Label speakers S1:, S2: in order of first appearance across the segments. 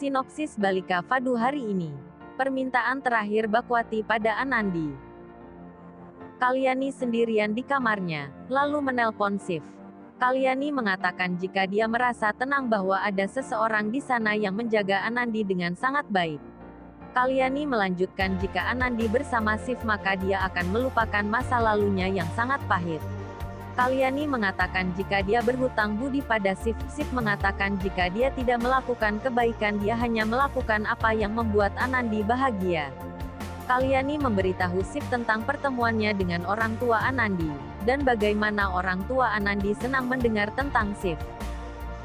S1: Sinopsis Balika Fadu hari ini. Permintaan terakhir Bakwati pada Anandi. Kalyani sendirian di kamarnya, lalu menelpon Shiv. Kalyani mengatakan jika dia merasa tenang bahwa ada seseorang di sana yang menjaga Anandi dengan sangat baik. Kalyani melanjutkan jika Anandi bersama Shiv maka dia akan melupakan masa lalunya yang sangat pahit. Kalyani mengatakan jika dia berhutang budi pada Shiv. Shiv mengatakan jika dia tidak melakukan kebaikan dia hanya melakukan apa yang membuat Anandi bahagia. Kalyani memberitahu Shiv tentang pertemuannya dengan orang tua Anandi, dan bagaimana orang tua Anandi senang mendengar tentang Shiv.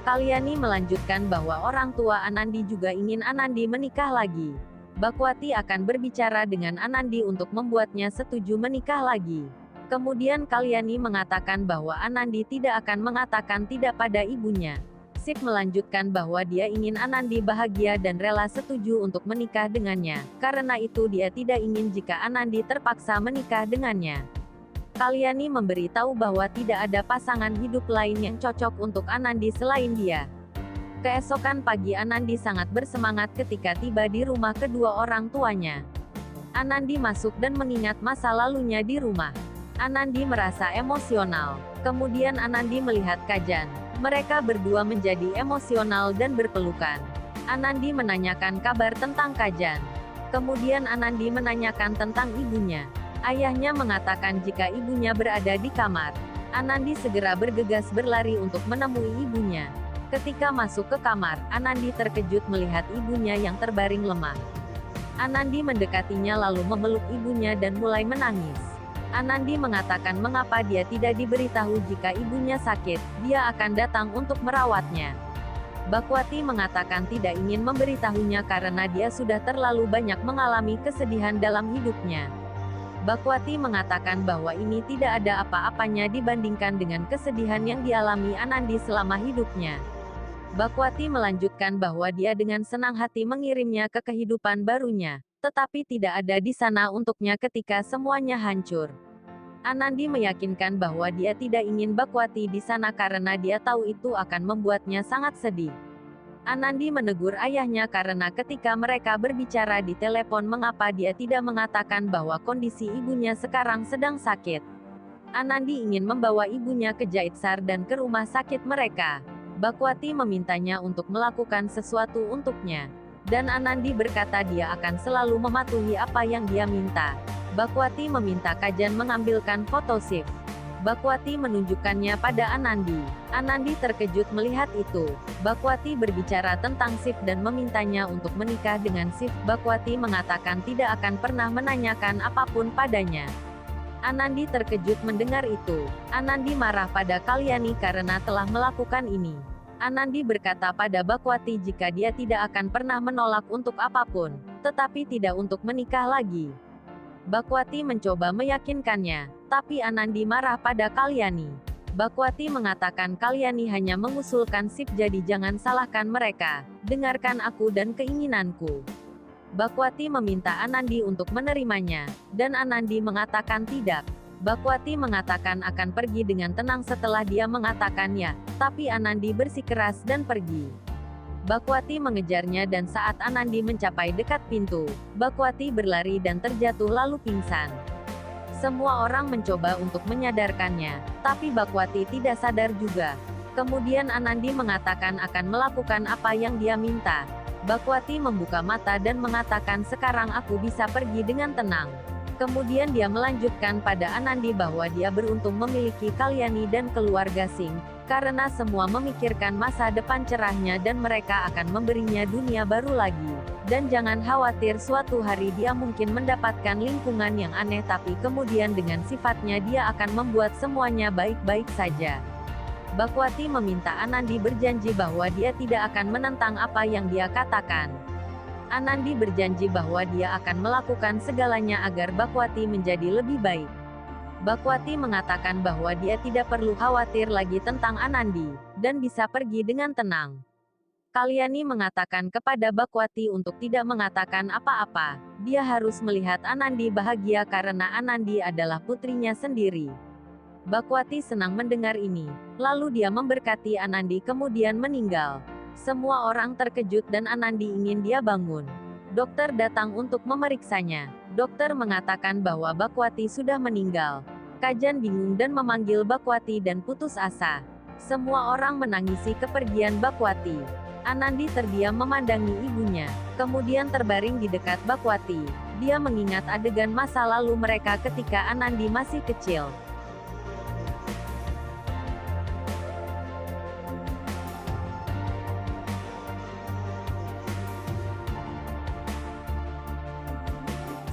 S1: Kalyani melanjutkan bahwa orang tua Anandi juga ingin Anandi menikah lagi. Bakwati akan berbicara dengan Anandi untuk membuatnya setuju menikah lagi. Kemudian Kalyani mengatakan bahwa Anandi tidak akan mengatakan tidak pada ibunya. Shiv melanjutkan bahwa dia ingin Anandi bahagia dan rela setuju untuk menikah dengannya, karena itu dia tidak ingin jika Anandi terpaksa menikah dengannya. Kalyani memberitahu bahwa tidak ada pasangan hidup lain yang cocok untuk Anandi selain dia. Keesokan pagi Anandi sangat bersemangat ketika tiba di rumah kedua orang tuanya. Anandi masuk dan mengingat masa lalunya di rumah. Anandi merasa emosional. Kemudian Anandi melihat Kajan. Mereka berdua menjadi emosional dan berpelukan. Anandi menanyakan kabar tentang Kajan. Kemudian Anandi menanyakan tentang ibunya. Ayahnya mengatakan jika ibunya berada di kamar. Anandi segera bergegas berlari untuk menemui ibunya. Ketika masuk ke kamar, Anandi terkejut melihat ibunya yang terbaring lemah. Anandi mendekatinya lalu memeluk ibunya dan mulai menangis. Anandi mengatakan mengapa dia tidak diberitahu jika ibunya sakit, dia akan datang untuk merawatnya. Bakwati mengatakan tidak ingin memberitahunya karena dia sudah terlalu banyak mengalami kesedihan dalam hidupnya. Bakwati mengatakan bahwa ini tidak ada apa-apanya dibandingkan dengan kesedihan yang dialami Anandi selama hidupnya. Bakwati melanjutkan bahwa dia dengan senang hati mengirimnya ke kehidupan barunya, tetapi tidak ada di sana untuknya ketika semuanya hancur. Anandi meyakinkan bahwa dia tidak ingin Bakwati di sana karena dia tahu itu akan membuatnya sangat sedih. Anandi menegur ayahnya karena ketika mereka berbicara di telepon mengapa dia tidak mengatakan bahwa kondisi ibunya sekarang sedang sakit. Anandi ingin membawa ibunya ke Jaitsar dan ke rumah sakit mereka. Bakwati memintanya untuk melakukan sesuatu untuknya. Dan Anandi berkata dia akan selalu mematuhi apa yang dia minta. Bakwati meminta Kajan mengambilkan foto Shiv. Bakwati menunjukkannya pada Anandi. Anandi terkejut melihat itu. Bakwati berbicara tentang Shiv dan memintanya untuk menikah dengan Shiv. Bakwati mengatakan tidak akan pernah menanyakan apapun padanya. Anandi terkejut mendengar itu. Anandi marah pada Kalyani karena telah melakukan ini. Anandi berkata pada Bakwati jika dia tidak akan pernah menolak untuk apapun, tetapi tidak untuk menikah lagi. Bakwati mencoba meyakinkannya, tapi Anandi marah pada Kalyani. Bakwati mengatakan Kalyani hanya mengusulkan Shiv jadi jangan salahkan mereka, dengarkan aku dan keinginanku. Bakwati meminta Anandi untuk menerimanya, dan Anandi mengatakan tidak. Bakwati mengatakan akan pergi dengan tenang setelah dia mengatakan ya, tapi Anandi bersikeras dan pergi. Bakwati mengejarnya dan saat Anandi mencapai dekat pintu, Bakwati berlari dan terjatuh lalu pingsan. Semua orang mencoba untuk menyadarkannya, tapi Bakwati tidak sadar juga. Kemudian Anandi mengatakan akan melakukan apa yang dia minta. Bakwati membuka mata dan mengatakan sekarang aku bisa pergi dengan tenang. Kemudian dia melanjutkan pada Anandi bahwa dia beruntung memiliki Kalyani dan keluarga Singh, karena semua memikirkan masa depan cerahnya dan mereka akan memberinya dunia baru lagi. Dan jangan khawatir suatu hari dia mungkin mendapatkan lingkungan yang aneh tapi kemudian dengan sifatnya dia akan membuat semuanya baik-baik saja. Bakwati meminta Anandi berjanji bahwa dia tidak akan menentang apa yang dia katakan. Anandi berjanji bahwa dia akan melakukan segalanya agar Bakwati menjadi lebih baik. Bakwati mengatakan bahwa dia tidak perlu khawatir lagi tentang Anandi, dan bisa pergi dengan tenang. Kalyani mengatakan kepada Bakwati untuk tidak mengatakan apa-apa, dia harus melihat Anandi bahagia karena Anandi adalah putrinya sendiri. Bakwati senang mendengar ini, lalu dia memberkati Anandi kemudian meninggal. Semua orang terkejut dan Anandi ingin dia bangun. Dokter datang untuk memeriksanya. Dokter mengatakan bahwa Bakwati sudah meninggal. Kajan bingung dan memanggil Bakwati dan putus asa. Semua orang menangisi kepergian Bakwati. Anandi terdiam memandangi ibunya, kemudian terbaring di dekat Bakwati. Dia mengingat adegan masa lalu mereka ketika Anandi masih kecil.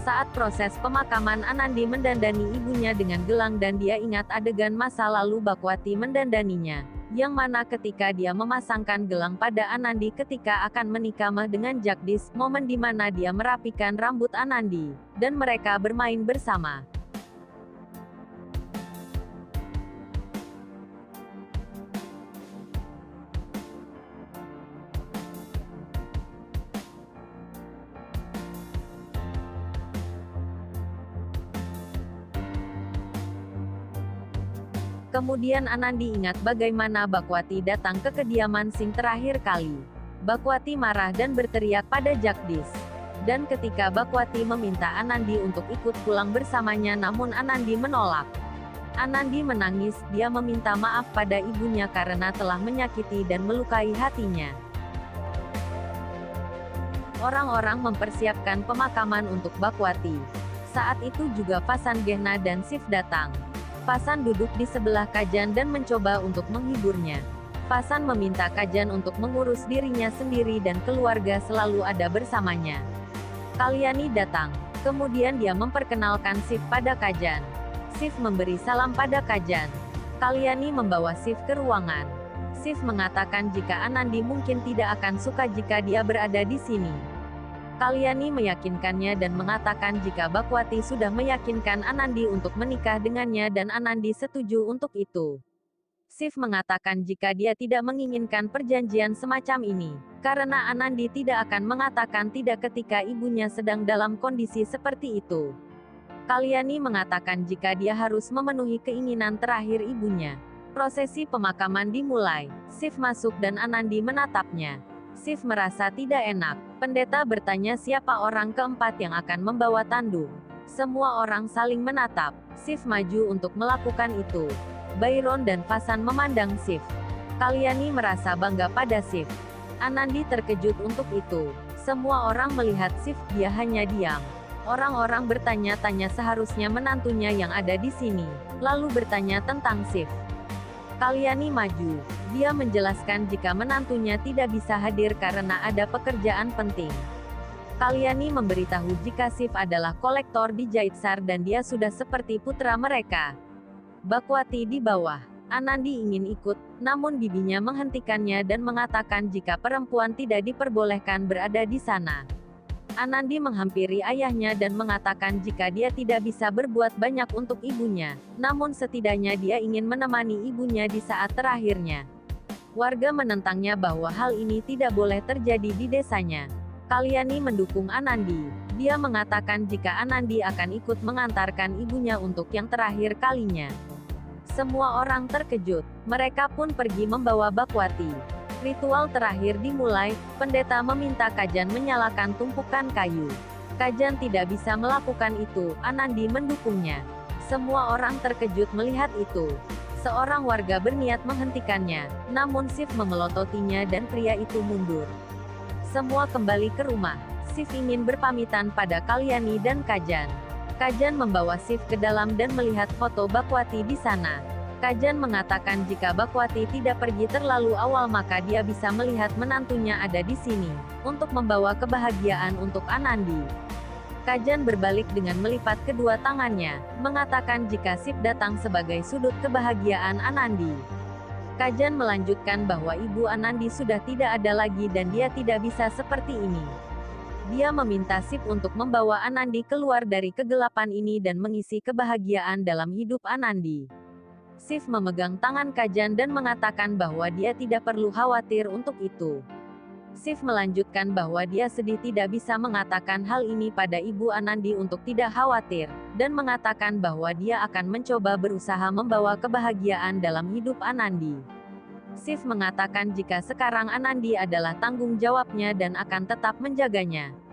S1: Saat proses pemakaman, Anandi mendandani ibunya dengan gelang dan dia ingat adegan masa lalu Bakwati mendandaninya, yang mana ketika dia memasangkan gelang pada Anandi ketika akan menikah dengan Jagdish, momen di mana dia merapikan rambut Anandi, dan mereka bermain bersama. Kemudian Anandi ingat bagaimana Bakwati datang ke kediaman Singh terakhir kali. Bakwati marah dan berteriak pada Jagdish. Dan ketika Bakwati meminta Anandi untuk ikut pulang bersamanya namun Anandi menolak. Anandi menangis, dia meminta maaf pada ibunya karena telah menyakiti dan melukai hatinya. Orang-orang mempersiapkan pemakaman untuk Bakwati. Saat itu juga Fasan Gehna dan Sif datang. Fasan duduk di sebelah Kajan dan mencoba untuk menghiburnya. Fasan meminta Kajan untuk mengurus dirinya sendiri dan keluarga selalu ada bersamanya. Kalyani datang. Kemudian dia memperkenalkan Sif pada Kajan. Sif memberi salam pada Kajan. Kalyani membawa Sif ke ruangan. Sif mengatakan jika Anandi mungkin tidak akan suka jika dia berada di sini. Kalyani meyakinkannya dan mengatakan jika Bakwati sudah meyakinkan Anandi untuk menikah dengannya dan Anandi setuju untuk itu. Sif mengatakan jika dia tidak menginginkan perjanjian semacam ini, karena Anandi tidak akan mengatakan tidak ketika ibunya sedang dalam kondisi seperti itu. Kalyani mengatakan jika dia harus memenuhi keinginan terakhir ibunya. Prosesi pemakaman dimulai. Sif masuk dan Anandi menatapnya. Sif merasa tidak enak. Pendeta bertanya siapa orang keempat yang akan membawa tandu. Semua orang saling menatap. Sif maju untuk melakukan itu. Byron dan Fasan memandang Sif. Kalyani merasa bangga pada Sif. Anandi terkejut untuk itu. Semua orang melihat Sif, dia hanya diam. Orang-orang bertanya-tanya seharusnya menantunya yang ada di sini, lalu bertanya tentang Sif. Kalyani maju. Dia menjelaskan jika menantunya tidak bisa hadir karena ada pekerjaan penting. Kalyani memberitahu jika Sif adalah kolektor di Jaitsar dan dia sudah seperti putra mereka. Bakwati di bawah. Anandi ingin ikut, namun bibinya menghentikannya dan mengatakan jika perempuan tidak diperbolehkan berada di sana. Anandi menghampiri ayahnya dan mengatakan jika dia tidak bisa berbuat banyak untuk ibunya, namun setidaknya dia ingin menemani ibunya di saat terakhirnya. Warga menentangnya bahwa hal ini tidak boleh terjadi di desanya. Kalyani mendukung Anandi. Dia mengatakan jika Anandi akan ikut mengantarkan ibunya untuk yang terakhir kalinya. Semua orang terkejut. Mereka pun pergi membawa Bakwati. Ritual terakhir dimulai, pendeta meminta Kajan menyalakan tumpukan kayu. Kajan tidak bisa melakukan itu, Anandi mendukungnya. Semua orang terkejut melihat itu. Seorang warga berniat menghentikannya, namun Sif memelototinya dan pria itu mundur. Semua kembali ke rumah. Sif ingin berpamitan pada Kalyani dan Kajan. Kajan membawa Sif ke dalam dan melihat foto Bakwati di sana. Kajan mengatakan jika Bakwati tidak pergi terlalu awal maka dia bisa melihat menantunya ada di sini, untuk membawa kebahagiaan untuk Anandi. Kajan berbalik dengan melipat kedua tangannya, mengatakan jika Sif datang sebagai sudut kebahagiaan Anandi. Kajan melanjutkan bahwa ibu Anandi sudah tidak ada lagi dan dia tidak bisa seperti ini. Dia meminta Sif untuk membawa Anandi keluar dari kegelapan ini dan mengisi kebahagiaan dalam hidup Anandi. Sif memegang tangan Kajan dan mengatakan bahwa dia tidak perlu khawatir untuk itu. Sif melanjutkan bahwa dia sedih tidak bisa mengatakan hal ini pada ibu Anandi untuk tidak khawatir, dan mengatakan bahwa dia akan mencoba berusaha membawa kebahagiaan dalam hidup Anandi. Sif mengatakan jika sekarang Anandi adalah tanggung jawabnya dan akan tetap menjaganya.